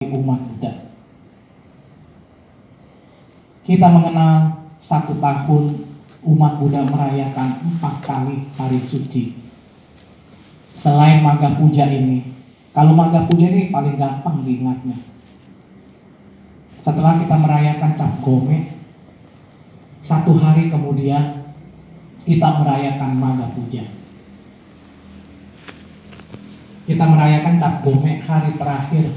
sebagai umat Buddha. Kita mengenal 1 tahun umat Buddha merayakan 4 kali hari suci. Selain Magha Puja ini, kalau Magha Puja ini paling gampang diingatnya. Setelah kita merayakan Cap Gome, 1 hari kemudian kita merayakan Magha Puja. Kita merayakan Cap Gome hari terakhir.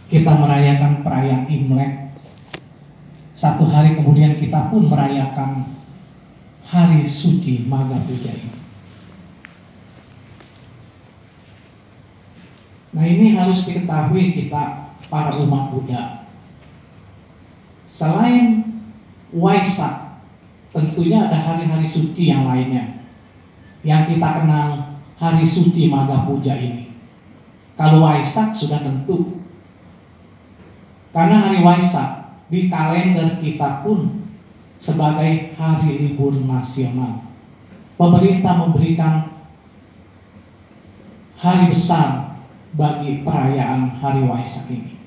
Kita merayakan perayaan Imlek. 1 hari kemudian kita pun merayakan hari suci Magha Puja ini. Nah, ini harus diketahui kita para umat Buddha. Selain Waisak, tentunya ada hari-hari suci yang lainnya yang kita kenal hari suci Magha Puja ini. Kalau Waisak sudah tentu, karena hari Waisak di kalender kita pun sebagai hari libur nasional. Pemerintah memberikan hari besar bagi perayaan hari Waisak ini.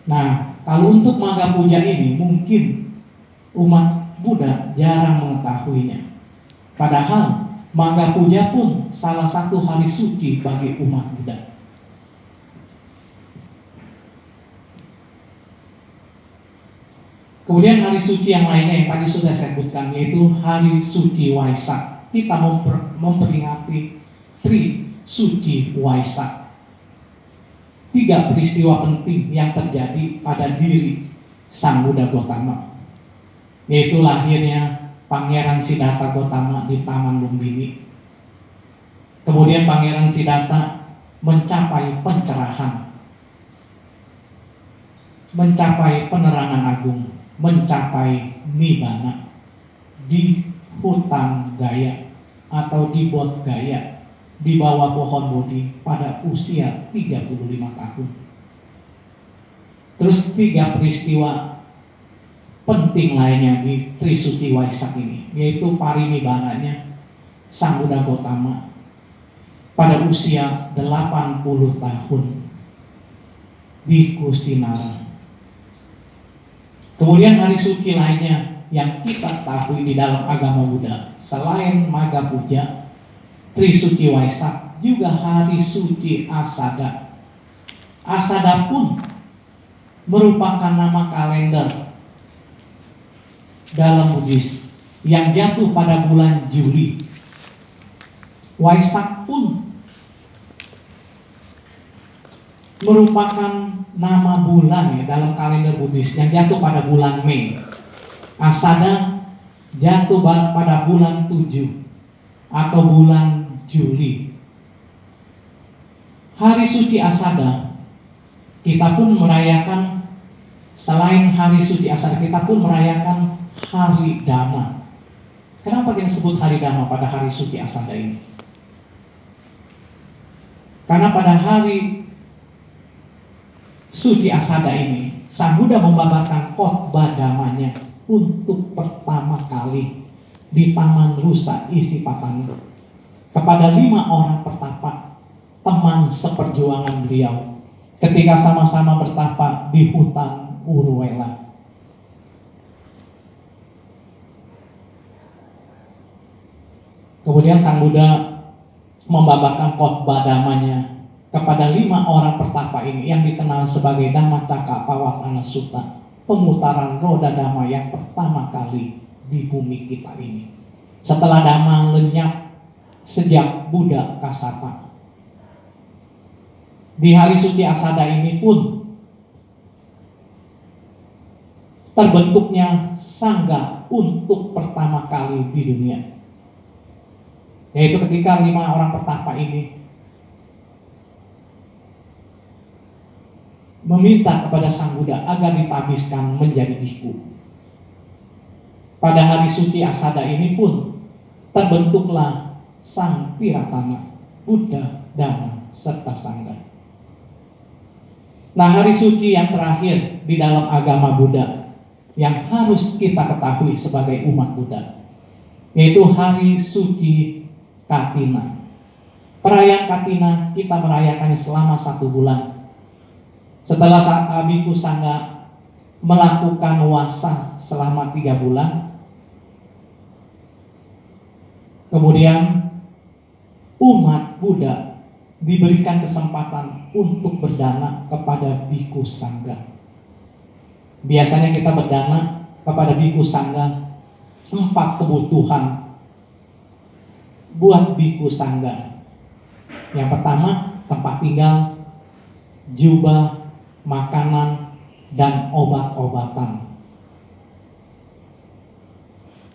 Nah, kalau untuk Magha Puja ini mungkin umat Buddha jarang mengetahuinya. Padahal Magha Puja pun salah satu hari suci bagi umat Buddha. Kemudian hari suci yang lainnya yang tadi sudah saya sebutkan, yaitu hari suci Waisak. Kita memperingati Tri Suci Waisak. 3 peristiwa penting yang terjadi pada diri Sang Buddha Gautama, yaitu lahirnya Pangeran Siddhartha Gautama di Taman Lumbini. Kemudian Pangeran Siddhartha mencapai pencerahan, mencapai penerangan agung, mencapai Nibbana di hutan Gaya atau di Bodh Gaya, di bawah pohon Bodhi pada usia 35 tahun. Terus 3 peristiwa penting lainnya di Tri Suci Waisak ini, yaitu parinibbananya Sang Buddha Gautama pada usia 80 tahun di Kusinara. Kemudian hari suci lainnya yang kita ketahui di dalam agama Buddha, selain Magha Puja, Tri Suci Waisak, juga hari suci Asada. Asada pun merupakan nama kalender dalam Buddhis yang jatuh pada bulan Juli. Waisak pun merupakan nama bulan ya dalam kalender Buddhis yang jatuh pada bulan Mei. Asada jatuh pada bulan 7 atau bulan Juli. Hari suci Asada kita pun merayakan, selain hari suci Asada kita pun merayakan hari Dhamma. Kenapa kita sebut hari Dhamma pada hari suci Asada ini? Karena pada hari suci Asada ini Sang Buddha membabarkan khotbah Dhammanya untuk pertama kali di Taman Rusa Isipatana kepada 5 orang pertapa, teman seperjuangan beliau ketika sama-sama bertapa di hutan Urwela. Kemudian Sang Buddha membabarkan khotbah Dhammanya kepada 5 orang pertapa ini yang dikenal sebagai Dhammacakkappavattana Sutta, pemutaran roda Dhamma yang pertama kali di bumi kita ini. Setelah Dhamma lenyap sejak Buddha Kassapa. Di hari suci Asada ini pun terbentuknya Sangha untuk pertama kali di dunia. Yaitu ketika 5 orang pertapa ini meminta kepada Sang Buddha agar ditabiskan menjadi bhikkhu. Pada hari suci Asada ini pun terbentuklah Sang Tiratana, Buddha, Dhamma, serta Sangha. Nah, hari suci yang terakhir di dalam agama Buddha yang harus kita ketahui sebagai umat Buddha, yaitu hari suci Katina. Perayaan Katina kita merayakannya selama 1 bulan. Setelah biku sangga melakukan wasa selama 3 bulan, kemudian umat Buddha diberikan kesempatan untuk berdana kepada biku sangga. Biasanya kita berdana kepada biku sangga 4 kebutuhan buat biku sangga. Yang pertama, tempat tinggal, jubah, makanan, dan obat-obatan.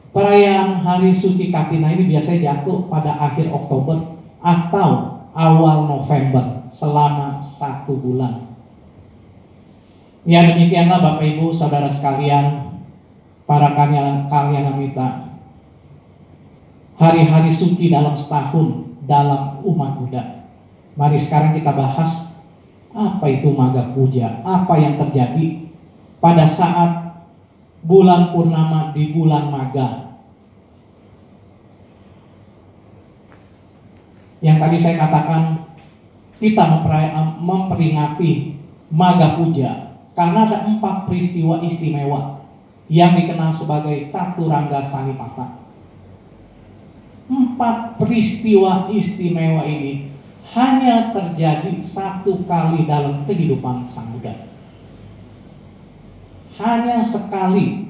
Perayaan Hari Suci Katina ini biasanya jatuh pada akhir Oktober atau awal November selama 1 bulan. Ya, demikianlah Bapak Ibu Saudara sekalian, para kalyanamita, hari-hari suci dalam setahun dalam umat Buddha. Mari sekarang kita bahas apa itu Magha Puja, apa yang terjadi pada saat bulan purnama di bulan Magha. Yang tadi saya katakan, kita memperingati Magha Puja karena ada 4 peristiwa istimewa yang dikenal sebagai Caturangga Sanipata. 4 peristiwa istimewa ini hanya terjadi 1 kali dalam kehidupan Sang Buddha. Hanya sekali.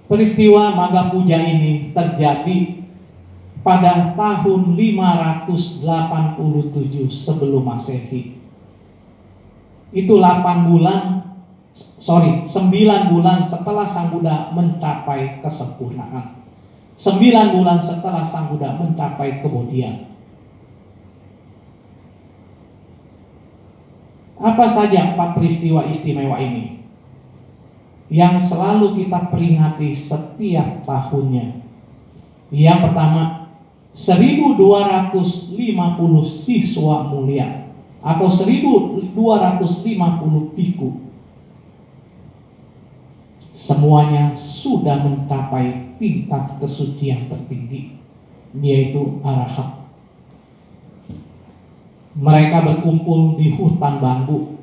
Peristiwa Magha Puja ini terjadi pada tahun 587 sebelum Masehi. Itu 9 bulan setelah Sang Buddha mencapai kesempurnaan. 9 bulan setelah Sang Buddha mencapai kebodhian. Apa saja 4 peristiwa istimewa ini yang selalu kita peringati setiap tahunnya? Yang pertama, 1250 siswa mulia atau 1250 biku. Semuanya sudah mencapai tingkat kesucian tertinggi, yaitu arahat. Mereka berkumpul di hutan bambu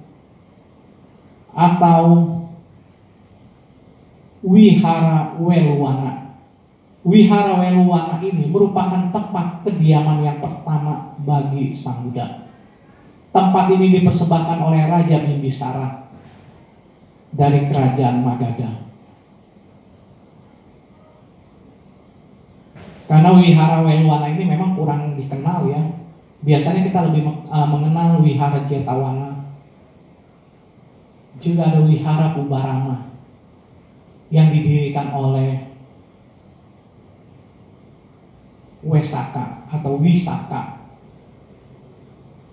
atau wihara weluwana. Wihara weluwana ini merupakan tempat kediaman yang pertama bagi Sang Buddha. Tempat ini dipersembahkan oleh Raja Bimbisara dari kerajaan Magadha. Karena wihara weluwana ini memang kurang dikenal ya. Biasanya kita lebih mengenal wihara Jetawana. Juga ada wihara Ubarama yang didirikan oleh Wesaka atau Wisaka,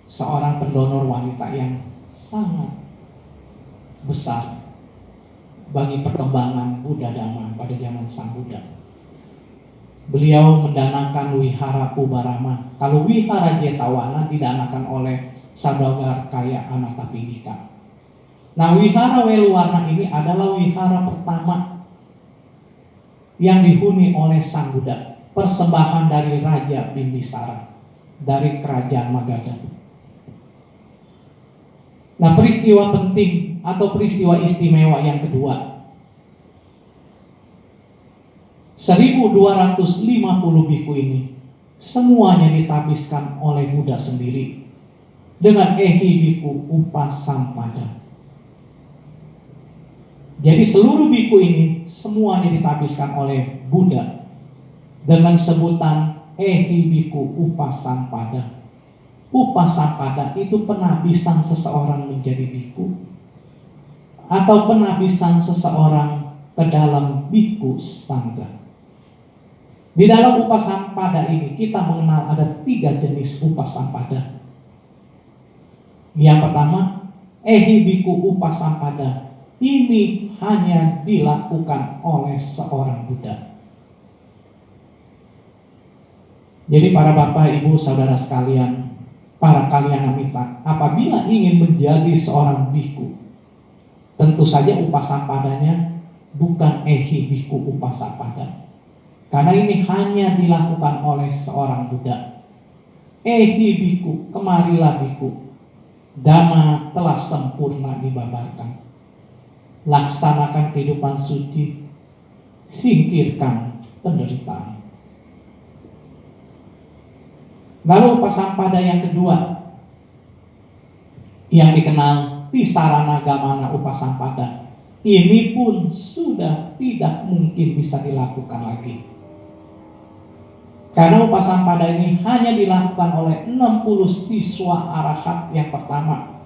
seorang pendonor wanita yang sangat besar bagi perkembangan Buddha Dhamma pada zaman Sang Buddha. Beliau mendanakan wihara Ubarama. Kalau wihara Jetawana didanakan oleh saudagar kaya Anathapindika. Nah, wihara Weluwana ini adalah wihara pertama yang dihuni oleh Sang Buddha. Persembahan dari Raja Bimbisara dari kerajaan Magadha. Nah, peristiwa penting atau peristiwa istimewa yang kedua, 1250 biku ini semuanya ditabiskan oleh Buddha sendiri dengan ehi biku upasampada. Jadi seluruh biku ini semuanya ditabiskan oleh Buddha dengan sebutan ehi biku upasampada. Upasampada itu penabisan seseorang menjadi biku atau penabisan seseorang ke dalam biku sangga. Di dalam upasampada ini kita mengenal ada 3 jenis upasampada. Yang pertama, ehi biku upasampada. Ini hanya dilakukan oleh seorang Buddha. Jadi para bapak, ibu, saudara sekalian, para kalyanamita, apabila ingin menjadi seorang biku, tentu saja upasampadanya bukan ehi biku upasampada. Karena ini hanya dilakukan oleh seorang Buddha. Ehi biku, kemarilah biku. Dhamma telah sempurna dibabarkan. Laksanakan kehidupan suci, singkirkan penderitaan. Lalu upasampada yang kedua, yang dikenal Tisarana Gamana Upasampada, ini pun sudah tidak mungkin bisa dilakukan lagi. Karena upasampada ini hanya dilakukan oleh 60 siswa arahat yang pertama.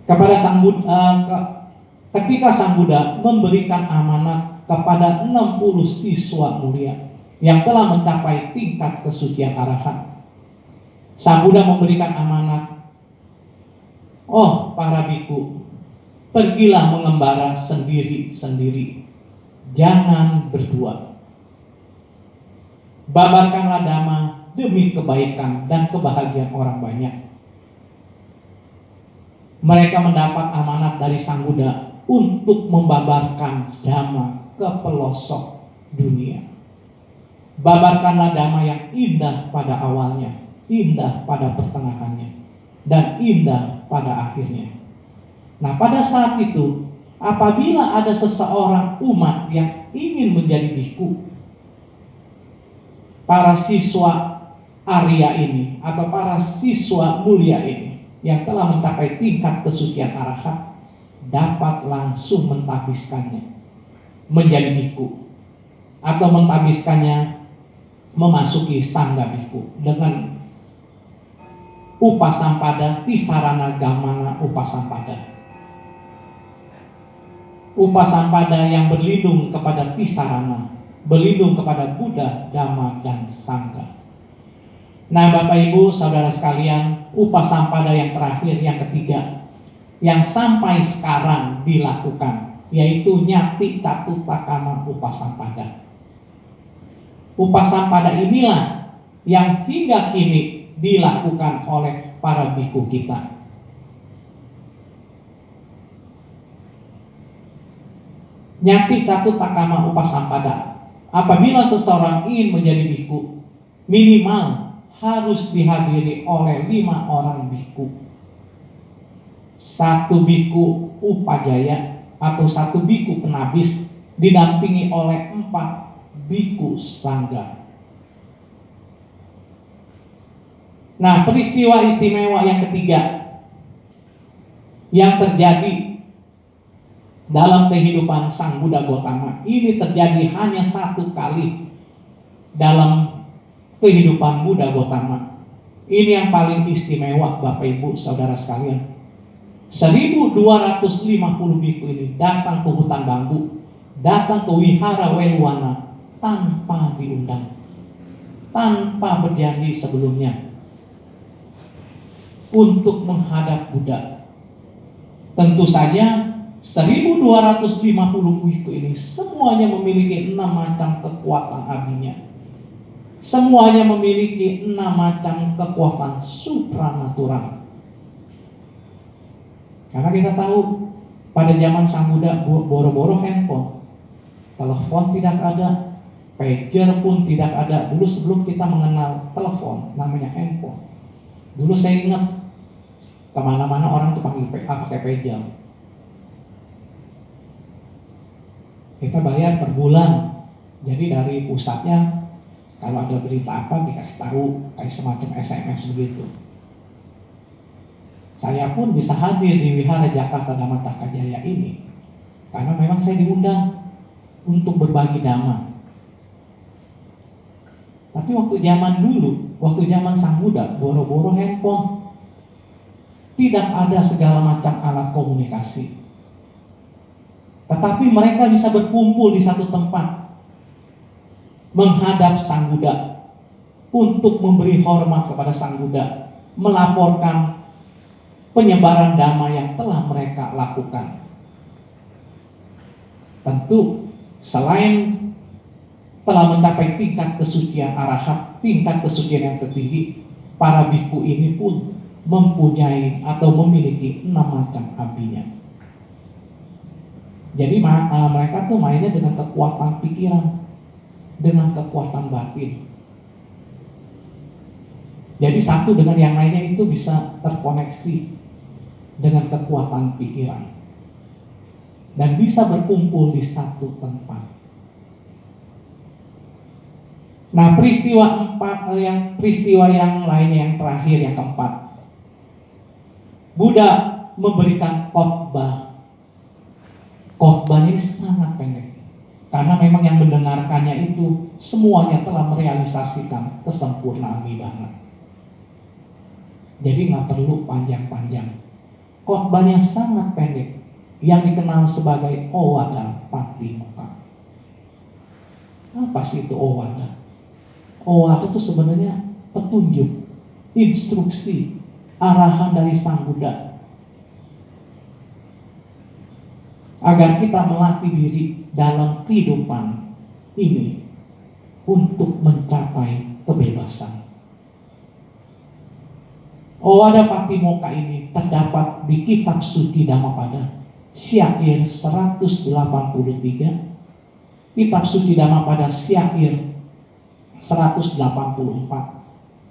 Kepada Sang Buddha, ketika Sang Buddha memberikan amanat kepada 60 siswa mulia yang telah mencapai tingkat kesucian arahat, Sang Buddha memberikan amanat, oh para biku, pergilah mengembara sendiri-sendiri, jangan berdua. Babarkanlah dhamma demi kebaikan dan kebahagiaan orang banyak. Mereka mendapat amanat dari Sang Buddha untuk membabarkan dhamma ke pelosok dunia. Babarkanlah dhamma yang indah pada awalnya, indah pada pertengahannya, dan indah pada akhirnya. Nah, pada saat itu, apabila ada seseorang umat yang ingin menjadi biku, para siswa Arya ini atau para siswa mulia ini yang telah mencapai tingkat kesucian arahat dapat langsung mentabiskannya menjadi biku atau mentabiskannya memasuki sangga biku dengan upasampada Tisarana Gamana Upasampada. Upasampada yang berlindung kepada Tisarana, berlindung kepada Buddha, Dhamma, dan Sangha. Nah, Bapak Ibu, Saudara sekalian, upasampada yang terakhir, yang ketiga, yang sampai sekarang dilakukan, yaitu Nyati Catutakama Upasampada. Upasampada inilah yang hingga kini dilakukan oleh para biku kita. Nyati Catutakama Upasampada, apabila seseorang ingin menjadi biku, minimal harus dihadiri oleh 5 orang biku. 1 biku upajaya atau 1 biku penabis didampingi oleh 4 biku sangga. Nah, peristiwa istimewa yang ketiga yang terjadi dalam kehidupan Sang Buddha Gautama ini terjadi hanya 1 kali dalam kehidupan Buddha Gautama. Ini yang paling istimewa, Bapak Ibu Saudara sekalian. 1250 biku ini datang ke hutan bambu, datang ke wihara Weluwana tanpa diundang, tanpa berjanji sebelumnya untuk menghadap Buddha. Tentu saja 1250 biku ini semuanya memiliki 6 macam kekuatan abinya. Semuanya memiliki 6 macam kekuatan supranatural. Karena kita tahu pada zaman Sang Buddha boro-boro handphone, telepon tidak ada, pager pun tidak ada. Dulu sebelum kita mengenal telepon namanya handphone, dulu saya ingat kemana-mana orang tuh pakai pager. Kita bayar per bulan. Jadi dari pusatnya kalau ada berita apa dikasih tahu kayak semacam SMS begitu. Saya pun bisa hadir di Wihara Jakarta Dhamma Cakajaya ini karena memang saya diundang untuk berbagi dhamma. Tapi waktu zaman dulu, waktu zaman Sang Buddha, boro-boro handphone, tidak ada segala macam alat komunikasi. Tetapi mereka bisa berkumpul di satu tempat, menghadap Sang Buddha untuk memberi hormat kepada Sang Buddha, melaporkan penyebaran dhamma yang telah mereka lakukan. Tentu selain telah mencapai tingkat kesucian arahat, tingkat kesucian yang tertinggi, para biku ini pun mempunyai atau memiliki 6 macam abinya. Jadi mereka tuh mainnya dengan kekuatan pikiran, dengan kekuatan batin. Jadi satu dengan yang lainnya itu bisa terkoneksi dengan kekuatan pikiran dan bisa berkumpul di satu tempat. Nah, peristiwa yang lainnya yang terakhir, yang keempat, Buddha memberikan khotbah. Khotbahnya ini sangat pendek, karena memang yang mendengarkannya itu semuanya telah merealisasikan kesempurnaan nibbana. Jadi nggak perlu panjang-panjang. Khotbahnya sangat pendek, yang dikenal sebagai Owada Patimokkha. Apa sih itu Owada? Owada itu sebenarnya petunjuk, instruksi, arahan dari Sang Buddha agar kita melatih diri dalam kehidupan ini untuk mencapai kebebasan. Owada Patimokkha ini terdapat di kitab suci Dhammapada, syair 183, kitab suci Dhammapada syair 184,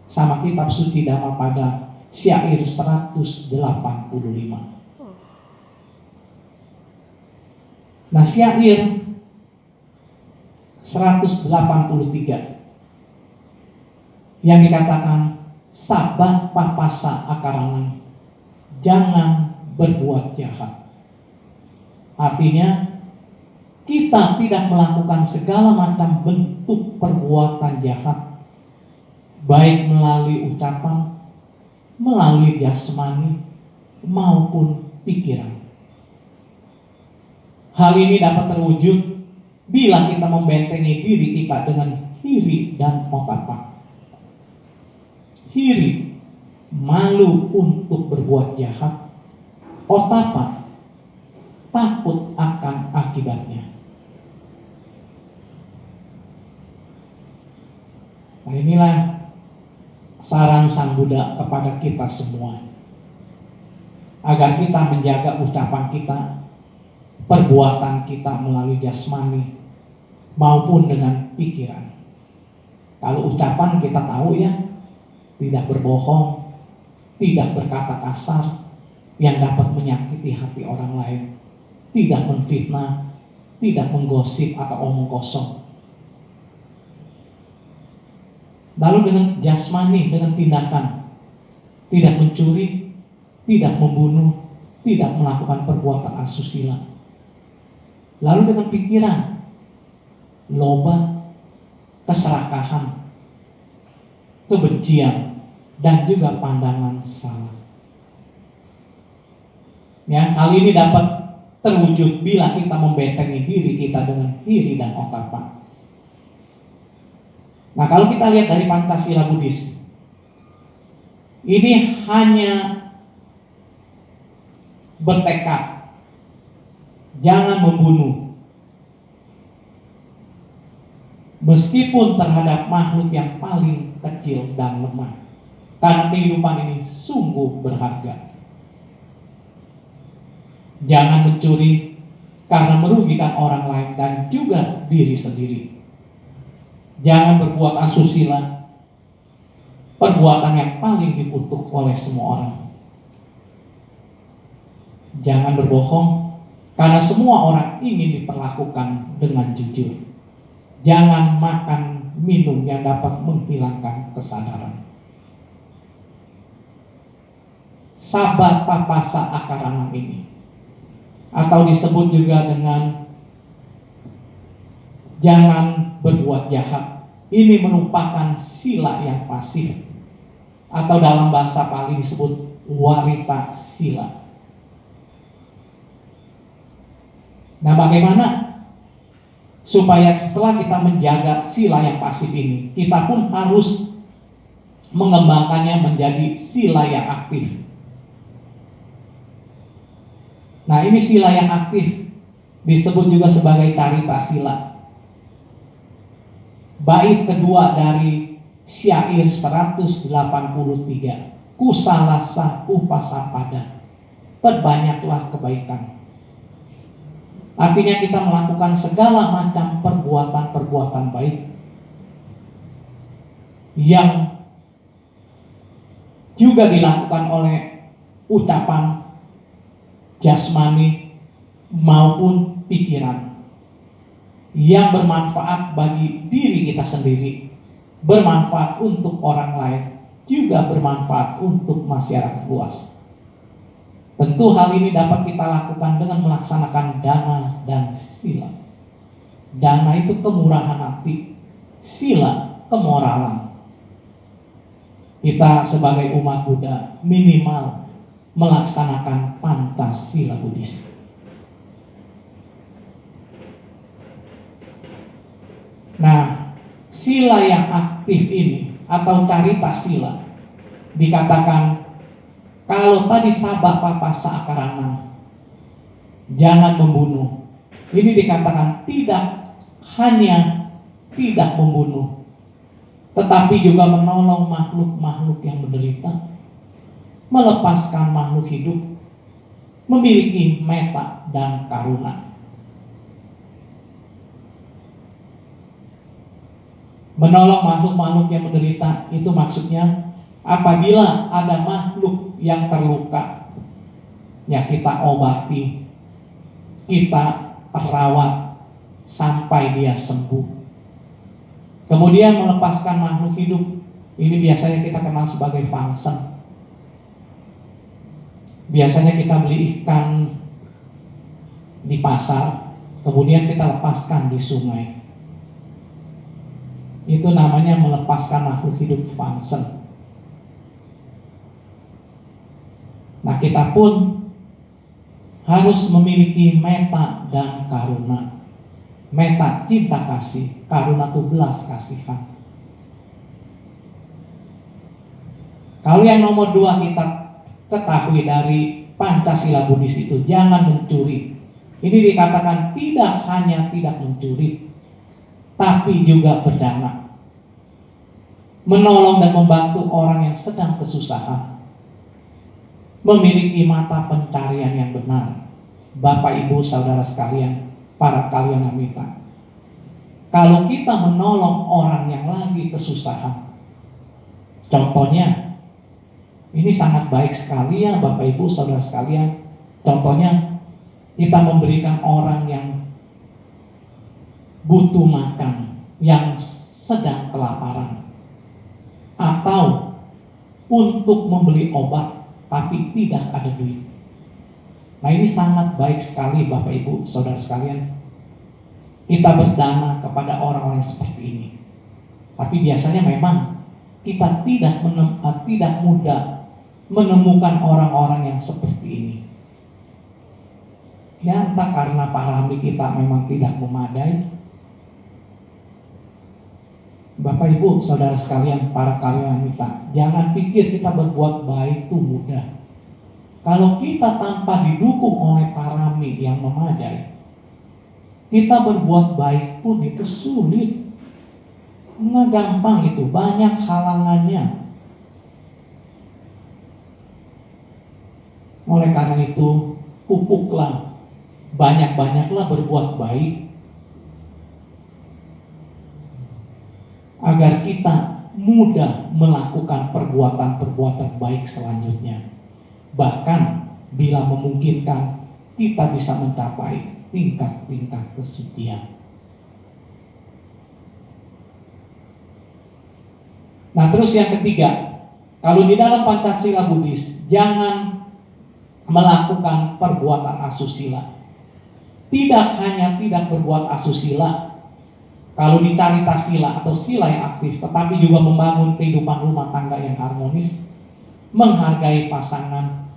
sama kitab suci Dhammapada syair 185. Nah, syair 183 yang dikatakan sabah papasa akarangan, jangan berbuat jahat. Artinya kita tidak melakukan segala macam bentuk perbuatan jahat, baik melalui ucapan, melalui jasmani, maupun pikiran. Hal ini dapat terwujud bila kita membentengi diri kita dengan hiri dan otapa. Hiri, malu untuk berbuat jahat. Otapa, takut akan akibatnya. Nah, inilah saran Sang Buddha kepada kita semua, agar kita menjaga ucapan kita, perbuatan kita melalui jasmani maupun dengan pikiran. Kalau ucapan kita tahu ya, tidak berbohong, tidak berkata kasar yang dapat menyakiti hati orang lain, tidak menfitnah, tidak menggosip atau omong kosong. Lalu dengan jasmani, dengan tindakan, tidak mencuri, tidak membunuh, tidak melakukan perbuatan asusila. Lalu dengan pikiran, loba, keserakahan, kebencian, dan juga pandangan salah. Ya, hal ini dapat terwujud bila kita membentengi diri kita dengan hiri dan otapa. Nah, kalau kita lihat dari Pancasila Buddhis, ini hanya bertekad jangan membunuh, meskipun terhadap makhluk yang paling kecil dan lemah, karena kehidupan ini sungguh berharga. Jangan mencuri karena merugikan orang lain dan juga diri sendiri. Jangan berbuat asusila, perbuatan yang paling dikutuk oleh semua orang. Jangan berbohong, karena semua orang ingin diperlakukan dengan jujur. Jangan makan minum yang dapat menghilangkan kesadaran. Sabah papasa akarangan ini, atau disebut juga dengan jangan berbuat jahat, ini merupakan sila yang pasif, atau dalam bahasa Pali disebut warita sila. Nah, bagaimana supaya setelah kita menjaga sila yang pasif ini, kita pun harus mengembangkannya menjadi sila yang aktif. Nah, ini sila yang aktif disebut juga sebagai carita sila. Bait kedua dari syair 183, kusalasa upasapada, perbanyaklah kebaikan. Artinya kita melakukan segala macam perbuatan-perbuatan baik yang juga dilakukan oleh ucapan jasmani maupun pikiran yang bermanfaat bagi diri kita sendiri, bermanfaat untuk orang lain, juga bermanfaat untuk masyarakat luas. Tentu hal ini dapat kita lakukan dengan melaksanakan dana dan sila. Dana itu kemurahan hati, sila kemoralan. Kita sebagai umat Buddha minimal melaksanakan Pancasila Buddhis. Nah, sila yang aktif ini atau carita sila dikatakan kalau tadi sabah papa saakaranam, jangan membunuh. Ini dikatakan tidak hanya tidak membunuh, tetapi juga menolong makhluk-makhluk yang menderita, melepaskan makhluk hidup, memiliki metta dan karuna. Menolong makhluk-makhluk yang menderita itu maksudnya apabila ada makhluk yang terluka, ya kita obati, kita rawat sampai dia sembuh. Kemudian melepaskan makhluk hidup, ini biasanya kita kenal sebagai fangsen. Biasanya kita beli ikan di pasar, kemudian kita lepaskan di sungai. Itu namanya melepaskan makhluk hidup fangsen. Nah, kita pun harus memiliki metta dan karuna. Metta cinta kasih, karuna itu belas kasihan. Kalau yang nomor 2 kita ketahui dari Pancasila Buddhis itu jangan mencuri. Ini dikatakan tidak hanya tidak mencuri, tapi juga berdana, menolong dan membantu orang yang sedang kesusahan, memiliki mata pencarian yang benar. Bapak Ibu saudara sekalian, para kalyanamita, kalau kita menolong orang yang lagi kesusahan, contohnya ini sangat baik sekali ya Bapak Ibu saudara sekalian. Contohnya kita memberikan orang yang butuh makan, yang sedang kelaparan, atau untuk membeli obat tapi tidak ada duit. Nah, ini sangat baik sekali Bapak Ibu saudara sekalian. Kita berdana kepada orang-orang seperti ini. Tapi biasanya memang kita tidak mudah menemukan orang-orang yang seperti ini. Ya, entah karena parami kita memang tidak memadai. Bapak Ibu saudara sekalian, para kalyanamita, jangan pikir kita berbuat baik itu mudah. Kalau kita tanpa didukung oleh parami yang memadai, kita berbuat baik pun itu sulit. Nggak gampang itu, banyak halangannya. Oleh karena itu, pupuklah, banyak-banyaklah berbuat baik, agar kita mudah melakukan perbuatan-perbuatan baik selanjutnya. Bahkan bila memungkinkan, kita bisa mencapai tingkat-tingkat kesucian. Nah, terus yang ketiga, kalau di dalam Pancasila Buddhis, jangan melakukan perbuatan asusila. Tidak hanya tidak berbuat asusila kalau di carita sila atau sila yang aktif, tetapi juga membangun kehidupan rumah tangga yang harmonis, menghargai pasangan,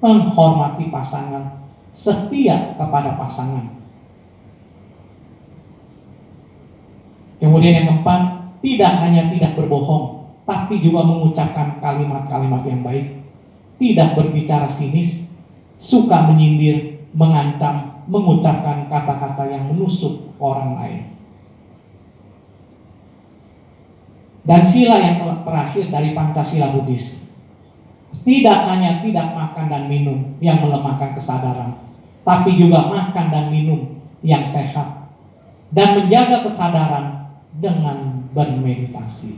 menghormati pasangan, setia kepada pasangan. Kemudian yang keempat, tidak hanya tidak berbohong, tapi juga mengucapkan kalimat-kalimat yang baik, tidak berbicara sinis, suka menyindir, mengancam, mengucapkan kata-kata yang menusuk orang lain. Dan sila yang terakhir dari Pancasila Buddhis, tidak hanya tidak makan dan minum yang melemahkan kesadaran, tapi juga makan dan minum yang sehat, dan menjaga kesadaran dengan bermeditasi.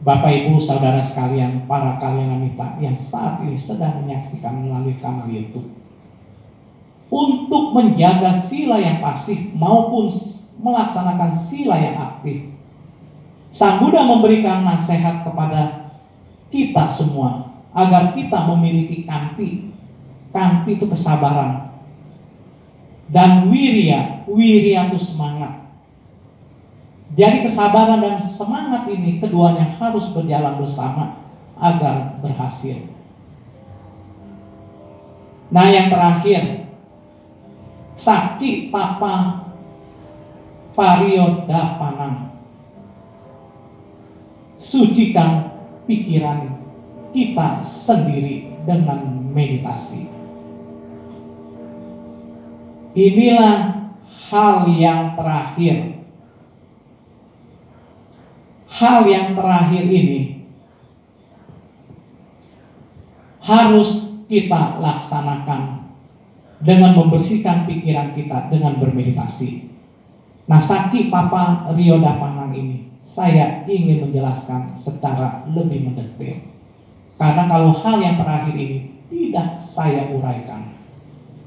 Bapak Ibu Saudara sekalian, para kalian wanita yang saat ini sedang menyaksikan melalui kanal YouTube, untuk menjaga sila yang pasif maupun melaksanakan sila yang aktif, Sang Buddha memberikan nasihat kepada kita semua agar kita memiliki kanti. Kanti itu kesabaran, dan wirya itu semangat. Jadi kesabaran dan semangat ini keduanya harus berjalan bersama agar berhasil. Nah, yang terakhir, Sati Tapa Pariyodhapanang. Sucikan pikiran kita sendiri dengan meditasi. Inilah hal yang terakhir. Hal yang terakhir ini harus kita laksanakan dengan membersihkan pikiran kita dengan bermeditasi. Nah, Sati Tapa Pariyodhapanang ini saya ingin menjelaskan secara lebih mendetail. Karena kalau hal yang terakhir ini tidak saya uraikan,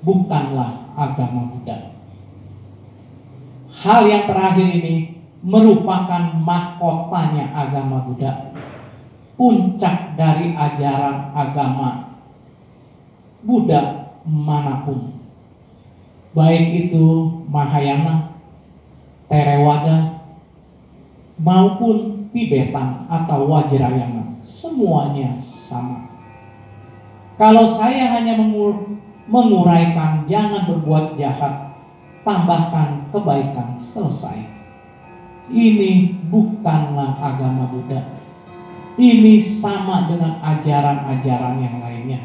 bukanlah agama Buddha. Hal yang terakhir ini merupakan mahkotanya agama Buddha, puncak dari ajaran agama Buddha manapun, baik itu Mahayana, Theravada, maupun Tibetan atau Vajrayana, semuanya sama. Kalau saya hanya menguraikan jangan berbuat jahat, tambahkan kebaikan, selesai. Ini bukanlah agama Buddha. Ini sama dengan ajaran-ajaran yang lainnya.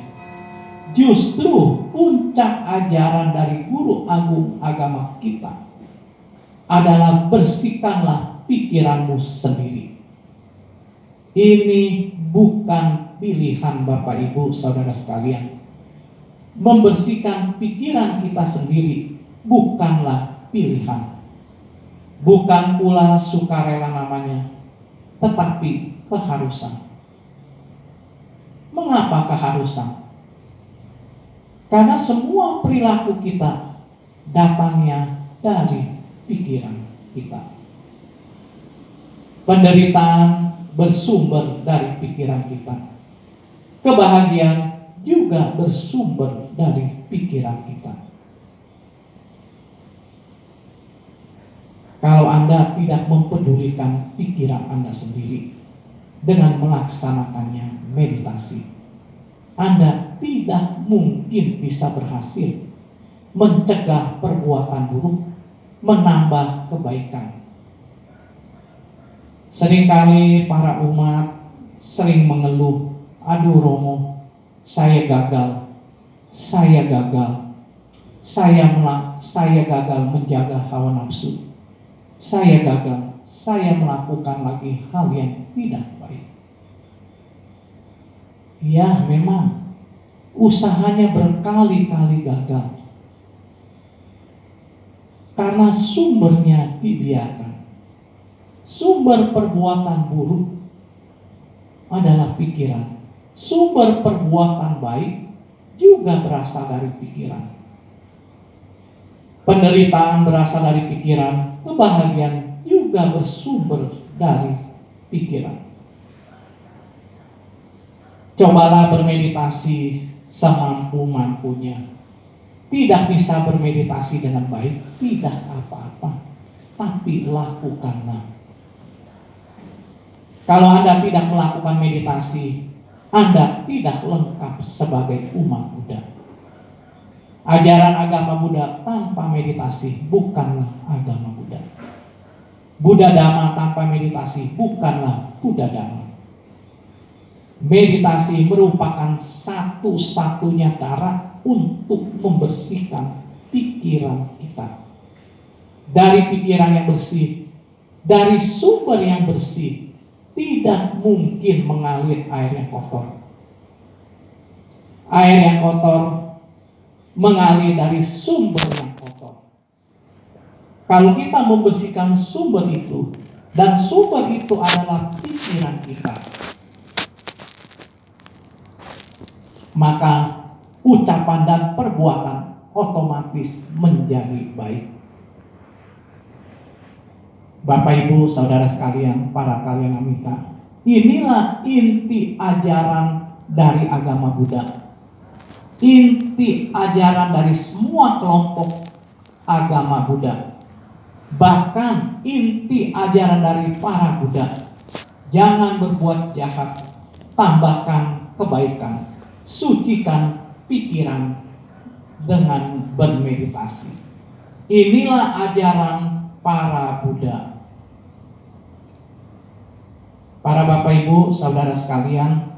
Justru puncak ajaran dari guru agung agama kita adalah bersihkanlah pikiranmu sendiri. Ini bukan pilihan Bapak Ibu Saudara sekalian. Membersihkan pikiran kita sendiri bukanlah pilihan. Bukan pula sukarela namanya, tetapi keharusan. Mengapa keharusan? Karena semua perilaku kita datangnya dari pikiran kita. Penderitaan bersumber dari pikiran kita. Kebahagiaan juga bersumber dari pikiran kita. Kalau Anda tidak mempedulikan pikiran Anda sendiri dengan melaksanakannya meditasi, Anda tidak mungkin bisa berhasil mencegah perbuatan buruk, menambah kebaikan. Seringkali para umat sering mengeluh, aduh Romo, saya gagal, saya gagal menjaga hawa nafsu. Saya gagal, saya melakukan lagi hal yang tidak baik. Ya, memang usahanya berkali-kali gagal karena sumbernya dibiarkan. Sumber perbuatan buruk adalah pikiran. Sumber perbuatan baik juga berasal dari pikiran. Penderitaan berasal dari pikiran, kebahagiaan juga bersumber dari pikiran. Cobalah bermeditasi semampu-mampunya. Tidak bisa bermeditasi dengan baik, tidak apa-apa, tapi lakukanlah. Kalau Anda tidak melakukan meditasi, Anda tidak lengkap sebagai umat Buddha. Ajaran agama Buddha tanpa meditasi bukanlah agama Buddha. Buddha Dhamma tanpa meditasi bukanlah Buddha Dhamma. Meditasi merupakan satu-satunya cara untuk membersihkan pikiran kita. Dari pikiran yang bersih, dari sumber yang bersih, tidak mungkin mengalir air yang kotor. Air yang kotor mengalir dari sumber yang kotor. Kalau kita membersihkan sumber itu, Dan sumber itu adalah pikiran kita. Maka ucapan dan perbuatan otomatis menjadi baik. Bapak Ibu Saudara sekalian, para kalian amita, inilah inti ajaran dari agama Buddha. Inti ajaran dari semua kelompok agama Buddha. Bahkan inti ajaran dari para Buddha. Jangan berbuat jahat, tambahkan kebaikan, sucikan pikiran dengan bermeditasi. Inilah ajaran para Buddha. Para Bapak Ibu Saudara sekalian,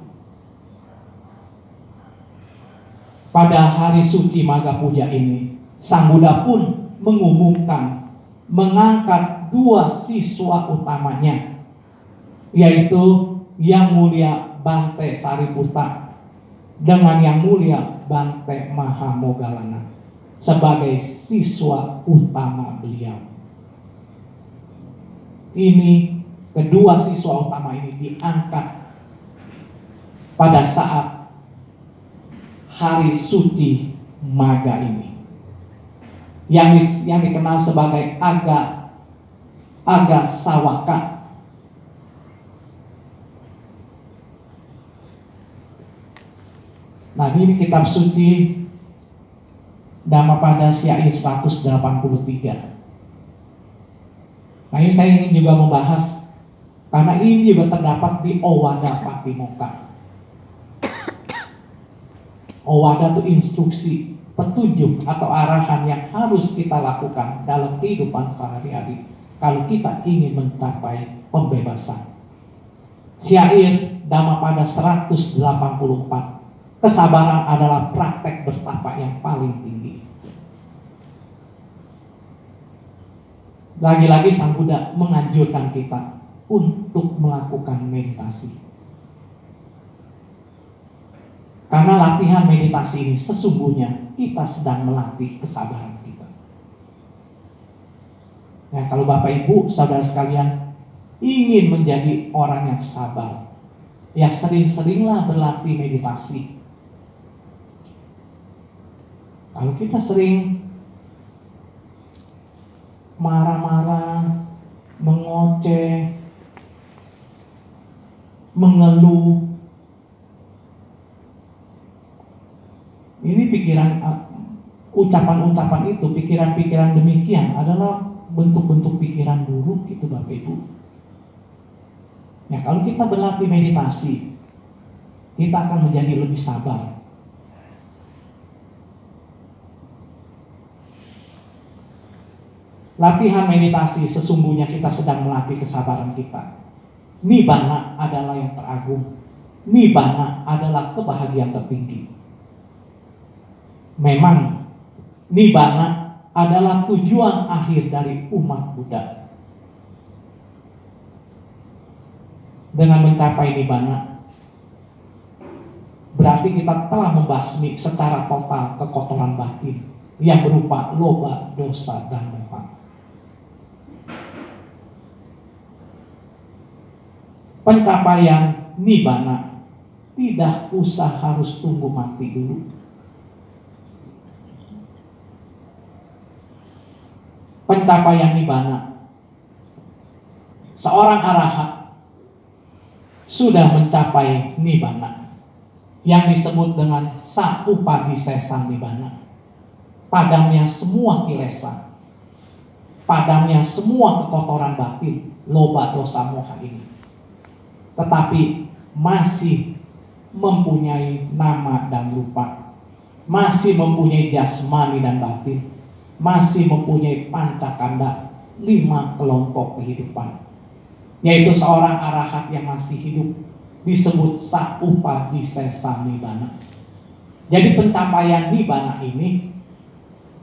pada hari suci Maga Puja ini, Sang Buddha pun mengumumkan mengangkat dua siswa utamanya, yaitu Yang Mulia Bante Sariputta dengan Yang Mulia Bante Mahamoggallana sebagai siswa utama beliau. Ini kedua siswa utama ini diangkat pada saat hari suci Maga ini, yang dikenal sebagai Aga Sawaka. Nah, ini kitab suci Dhammapada Syair 183. Nah, ini saya ingin juga membahas karena ini juga terdapat di Owada Patimokkha. Owada itu instruksi, petunjuk atau arahan yang harus kita lakukan dalam kehidupan sehari-hari kalau kita ingin mencapai pembebasan. Syair Dhammapada 184. Kesabaran adalah praktek bertapa yang paling tinggi. Lagi-lagi Sang Buddha menganjurkan kita untuk melakukan meditasi. Karena latihan meditasi ini sesungguhnya kita sedang melatih kesabaran kita. Nah, kalau Bapak Ibu Saudara sekalian ingin menjadi orang yang sabar, ya sering-seringlah berlatih meditasi. Kalau kita sering marah-marah, mengoceh, mengeluh, ini pikiran, ucapan-ucapan itu, pikiran-pikiran demikian adalah bentuk-bentuk pikiran buruk gitu Bapak Ibu. Ya, kalau kita berlatih meditasi, kita akan menjadi lebih sabar. Latihan meditasi sesungguhnya kita sedang melatih kesabaran kita. Nibbana adalah yang teragung. Nibbana adalah kebahagiaan tertinggi. Memang Nibbana adalah tujuan akhir dari umat Buddha. Dengan mencapai Nibbana, berarti kita telah membasmi secara total kekotoran batin yang berupa loba, dosa, dan moha. Pencapaian Nibbana tidak usah harus tunggu mati dulu. Pencapaian Nibbana, seorang arahat sudah mencapai Nibbana yang disebut dengan Saupadhisesa Nibbana. Padamnya semua kilesa, padamnya semua kekotoran batin, loba, dosa, moha ini. Tetapi masih mempunyai nama dan rupa, masih mempunyai jasmani dan batin, masih mempunyai pancakanda, 5 kelompok kehidupan, yaitu seorang arahat yang masih hidup disebut Saupadhisesa Nibbana. Jadi pencapaian Nibbana ini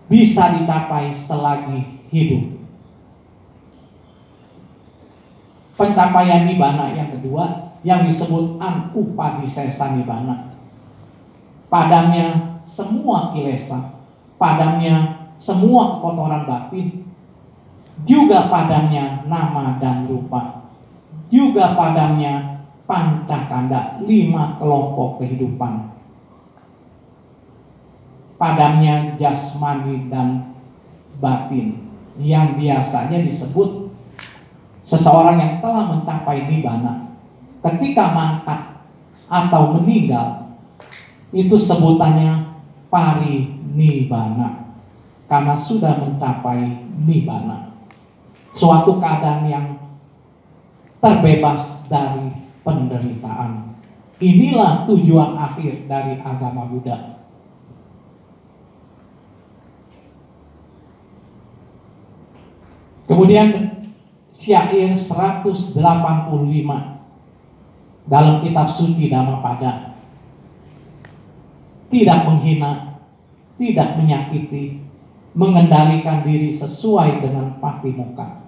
bisa dicapai selagi hidup. Pencapaian Nibbana yang kedua yang disebut Anupadhisesa Nibbana. Padamnya semua kilesa, padamnya semua kekotoran batin, juga padamnya nama dan rupa, juga padamnya pancakanda, 5 kelompok kehidupan, padamnya jasmani dan batin, yang biasanya disebut seseorang yang telah mencapai nibbana. Ketika mangkat atau meninggal, itu sebutannya parinibbana, karena sudah mencapai nibbana, suatu keadaan yang terbebas dari penderitaan. Inilah tujuan akhir dari agama Buddha. Kemudian syair 185 dalam kitab suci Dhammapada. Tidak menghina, tidak menyakiti, mengendalikan diri sesuai dengan patimokkha,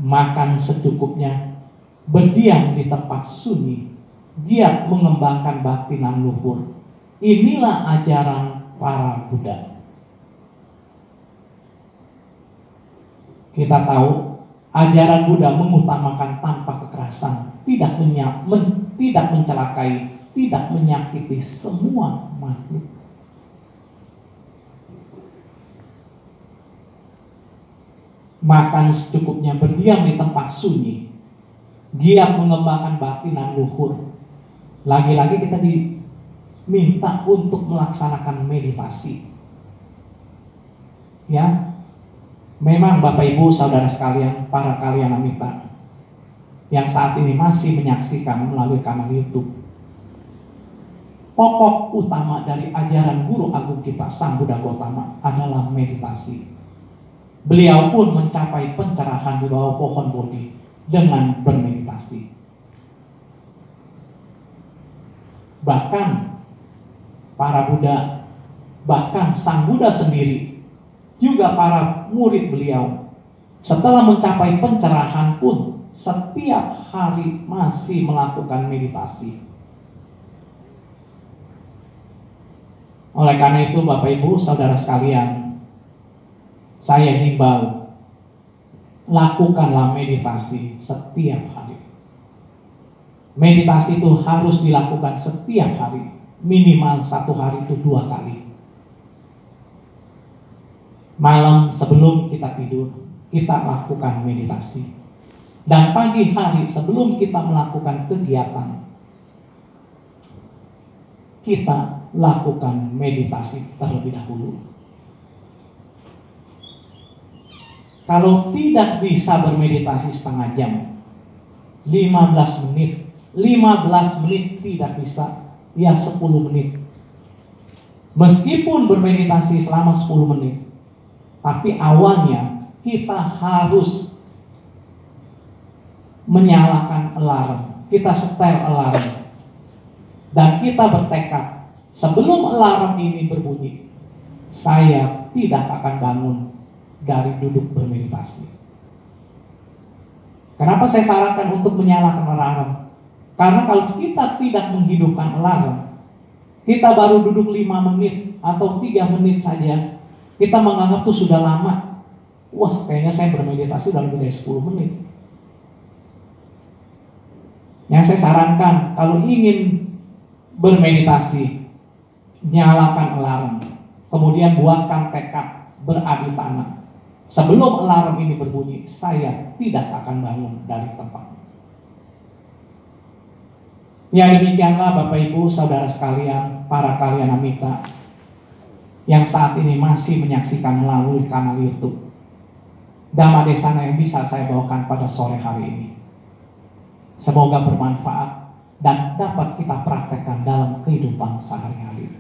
makan secukupnya, berdiam di tempat sunyi, giat mengembangkan batinan luhur. Inilah ajaran para Buddha. Kita tahu ajaran Buddha mengutamakan tanpa kekerasan, tidak mencelakai, tidak menyakiti semua makhluk. Makan secukupnya, berdiam di tempat sunyi, giat mengembangkan batinan luhur. Lagi-lagi kita diminta untuk melaksanakan meditasi. Ya, memang Bapak Ibu Saudara sekalian, para kalyanamita yang saat ini masih menyaksikan melalui kanal YouTube, pokok utama dari ajaran Guru Agung kita Sang Buddha Gautama adalah meditasi. Beliau pun mencapai pencerahan di bawah pohon Bodhi dengan bermeditasi. Bahkan para Buddha, bahkan Sang Buddha sendiri, juga para murid beliau, setelah mencapai pencerahan pun setiap hari masih melakukan meditasi. Oleh karena itu Bapak Ibu Saudara sekalian, saya himbau, lakukanlah meditasi setiap hari. Meditasi itu harus dilakukan setiap hari, minimal 1 hari itu 2 kali. Malam sebelum kita tidur, kita lakukan meditasi. Dan pagi hari sebelum kita melakukan kegiatan, kita lakukan meditasi terlebih dahulu. Kalau tidak bisa bermeditasi setengah jam, 15 menit, 15 menit tidak bisa, ya 10 menit. Meskipun bermeditasi selama 10 menit, tapi awalnya kita harus menyalakan alarm, kita setel alarm, dan kita bertekad, sebelum alarm ini berbunyi, saya tidak akan bangun dari duduk bermeditasi. Kenapa saya sarankan untuk menyalakan alarm? Karena kalau kita tidak menghidupkan alarm, kita baru duduk 5 menit atau 3 menit saja, kita menganggap itu sudah lama. Wah, kayaknya saya bermeditasi udah lebih dari 10 menit. Yang saya sarankan, kalau ingin bermeditasi, nyalakan alarm, kemudian buatkan tekad beraditana. Sebelum alarm ini berbunyi, saya tidak akan bangun dari tempat. Ya, demikianlah Bapak Ibu Saudara sekalian, para kalyanamita yang saat ini masih menyaksikan melalui kanal YouTube Dhammadesana yang bisa saya bawakan pada sore hari ini. Semoga bermanfaat dan dapat kita praktekkan dalam kehidupan sehari-hari.